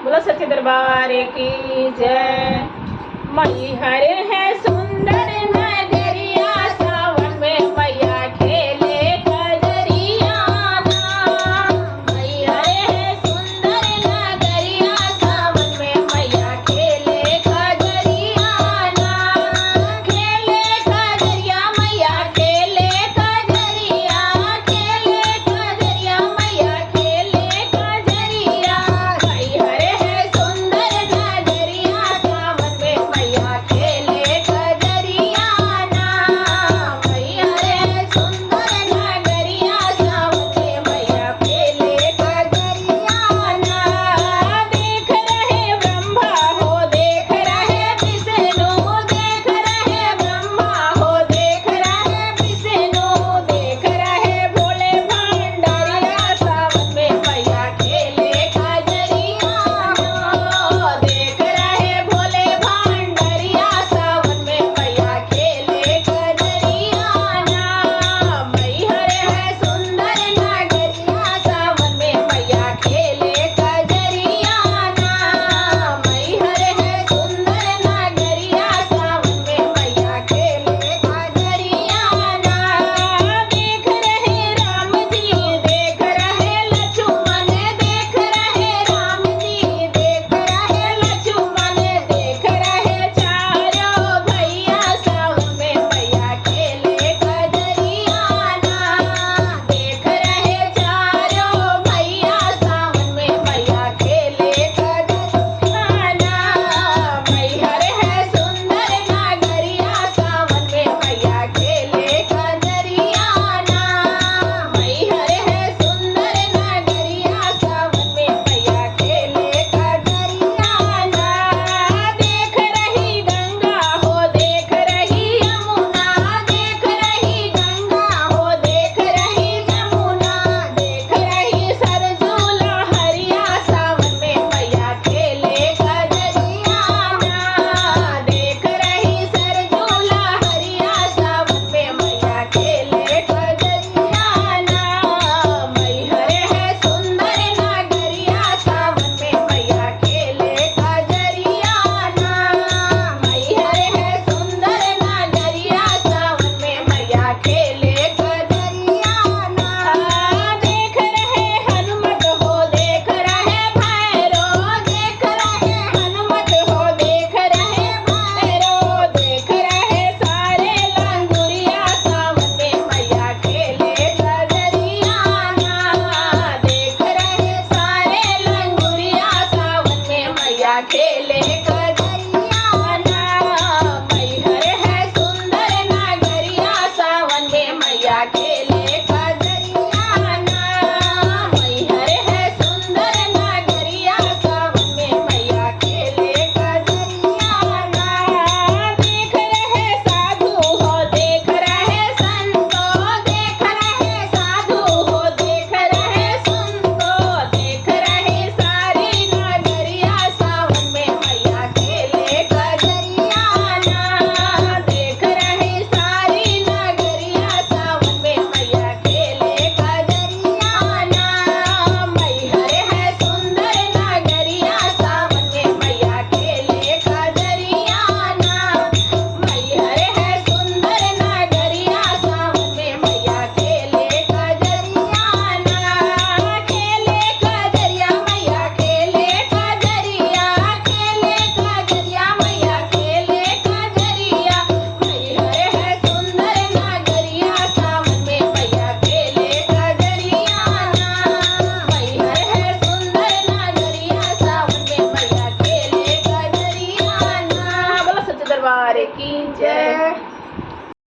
बोलो सच्चे दरबार की जय। मैहर है सुंदर नगरिया, सावन में मैया खेले कजरिया ना। मैहर है सुंदर नगरिया, सावन में मैया खेले कजरिया ना। खेले कजरिया मैया खेले कजरिया, खेले कजरिया मैया खेले कजरिया। मैहर है सुंदर नगरिया, सावन में मैया खेले कजरिया ना। मैहर है सुंदर नगरिया, सावन में मैया खेले कजरिया ना। देख रहे ब्रह्मा हो, देख रहे विष्णु, देख रहे ब्रह्मा हो, देख रहे विष्णु, देख रहे भोले भंडारिया, सावन में मैया खेले कजरिया ना। देख रहे भोले भंडारिया, सावन में मैया खेले कजरिया ना। मैहर है सुंदर नगरिया, सावन में मैया खेले कजरिया ना। मैहर है सुंदर नगरिया, सावन में मैया खेले कजरिया ना। देख रहे राम जी, देख रहे लक्ष्मण, देख रहे राम जी, देख रहे लक्ष्मण, देख रहे चारों भैया, सावन में मैया खेले कजरिया ना। देख रहे चारों भैया, सावन में मैया खेले कजरिया ना। मैहर है सुंदर नगरिया, सावन में मैया खेले कजरिया ना। मैहर है सुंदर नगरिया, सावन में मैया खेले कजरिया ना। देख रही गंगा हो, देख रही यमुना, देख रही गंगा हो, देख रही यमुना, देख रही सरजू लहरिया, सावन में मैया खेले कजरिया ना। देख रही सरजू लहरिया, सावन में मैया खेले कजरिया ना। मैहर है सुंदर नगरिया, सावन में मैया खेले कजरिया ना। मैहर है सुंदर नगरिया, सावन में मैया खेले कजरिया ना। देख रहे हनुमत हो, देख रहे भैरो, देख रहे हनुमत हो, देख रहे भैरो, देख रहे सारे लंगुरिया, सावन में मैया खेले कजरिया ना। देख रहे सारे लंगुरिया, सावन में मैया खेले